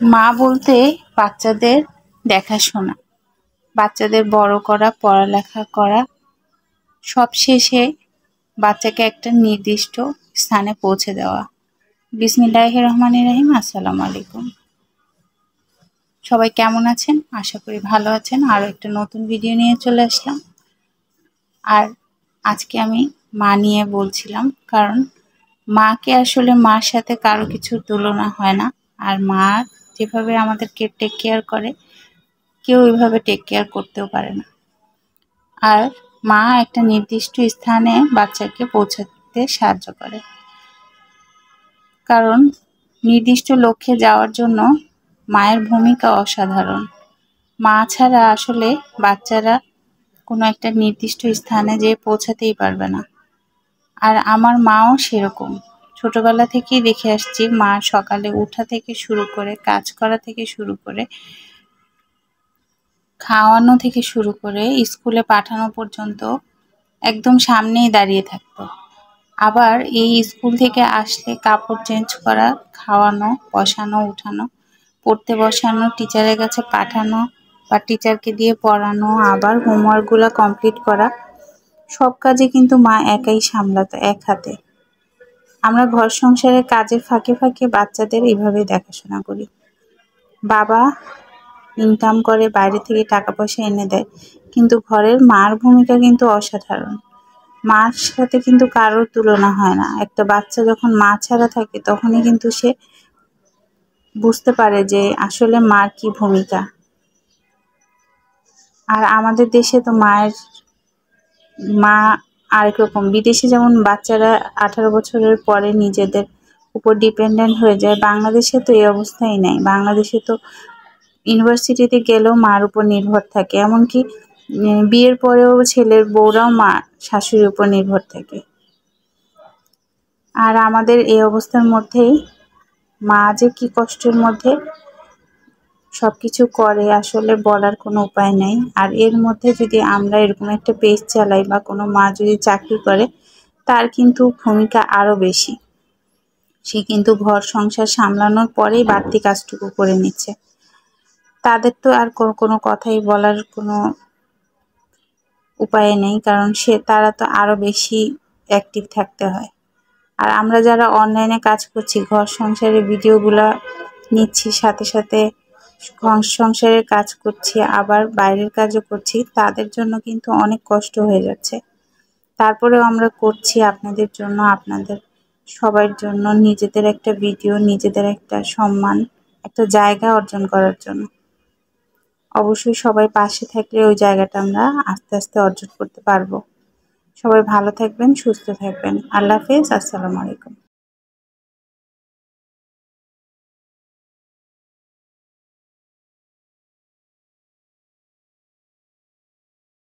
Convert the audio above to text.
মা বলতে বাচ্চাদের দেখাশোনা, বাচ্চাদের বড় করা, পড়ালেখা করা, সব শেষে বাচ্চাকে একটা নির্দিষ্ট স্থানে পৌঁছে দেওয়া। বিসমিল্লাহির রহমানির রহিম। আসসালামু আলাইকুম। সবাই কেমন আছেন? আশা করি ভালো আছেন। আরও একটা নতুন ভিডিও নিয়ে চলে আসলাম। আর আজকে আমি মা নিয়ে বলছিলাম, কারণ মাকে আসলে মার সাথে কারো কিছুর তুলনা হয় না। আর মা যেভাবে আমাদেরকে টেক কেয়ার করে, কেউ ওইভাবে টেক কেয়ার করতেও পারে না। আর মা একটা নির্দিষ্ট স্থানে বাচ্চাকে পৌঁছাতে সাহায্য করে, কারণ নির্দিষ্ট লক্ষ্যে যাওয়ার জন্য মায়ের ভূমিকা অসাধারণ। মা ছাড়া আসলে বাচ্চারা কোনো একটা নির্দিষ্ট স্থানে যেয়ে পৌঁছাতেই পারবে না। আর আমার মাও সেরকম। ছোটবেলা থেকেই দেখে আসছি মা সকালে উঠা থেকে শুরু করে, কাজ করা থেকে শুরু করে, খাওয়ানো থেকে শুরু করে, স্কুলে পাঠানো পর্যন্ত একদম সামনেই দাঁড়িয়ে থাকতো। আবার এই স্কুল থেকে আসলে কাপড় চেঞ্জ করা, খাওয়ানো, বসানো, উঠানো, পড়তে বসানো, টিচারের কাছে পাঠানো বা টিচারকে দিয়ে পড়ানো, আবার হোমওয়ার্কগুলো কমপ্লিট করা, সব কাজই কিন্তু মা একাই সামলাতো এক হাতে। আমরা ঘর সংসারের কাজের ফাঁকে ফাঁকে বাচ্চাদের এইভাবেই দেখাশোনা করি। বাবা ইনকাম করে, বাইরে থেকে টাকা পয়সা এনে দেয়, কিন্তু ঘরের মার ভূমিকা কিন্তু অসাধারণ। মার সাথে কিন্তু কারোর তুলনা হয় না। একটা বাচ্চা যখন মা ছাড়া থাকে তখনই কিন্তু সে বুঝতে পারে যে আসলে মার কি ভূমিকা। আর আমাদের দেশে তো মা আরেক রকম। বিদেশে যেমন বাচ্চারা 18 বছরের পরে নিজেদের উপর ডিপেন্ডেন্ট হয়ে যায়, বাংলাদেশে তো এই অবস্থাই নেই। বাংলাদেশে তো ইউনিভার্সিটিতে গেলেও মার উপর নির্ভর থাকে, এমনকি বিয়ের পরেও ছেলের বউরাও মা শাশুড়ির উপর নির্ভর থাকে। আর আমাদের এই অবস্থার মধ্যেই মা যে কি কষ্টের মধ্যে সবকিছু করে আসলে বলার কোনো উপায় নেই। আর এর মধ্যে যদি আমরা এরকম একটা পেজ চালাই বা কোনো মা যদি চাকরি করে, তার কিন্তু ভূমিকা আরও বেশি। সে কিন্তু ঘর সংসার সামলানোর পরেই বাড়তি কাজটুকু করে নিচ্ছে। তাদের তো আর কোনো কথাই বলার কোনো উপায় নেই, কারণ তারা তো আরও বেশি অ্যাক্টিভ থাকতে হয়। আর আমরা যারা অনলাইনে কাজ করছি, ঘর সংসারের ভিডিওগুলা নিচ্ছি, সাথে সাথে ঘর সংসারের কাজ করছি, আবার বাইরের কাজও করছি, তাদের জন্য কিন্তু অনেক কষ্ট হয়ে যাচ্ছে। তারপরেও আমরা করছি আপনাদের জন্য, আপনাদের সবার জন্য, নিজেদের একটা ভিডিও, নিজেদের একটা সম্মান, একটা জায়গা অর্জন করার জন্য। অবশ্যই সবাই পাশে থাকলে ওই জায়গাটা আমরা আস্তে আস্তে অর্জন করতে পারবো। সবাই ভালো থাকবেন, সুস্থ থাকবেন। আল্লাহ হাফেজ। আসসালামু আলাইকুম।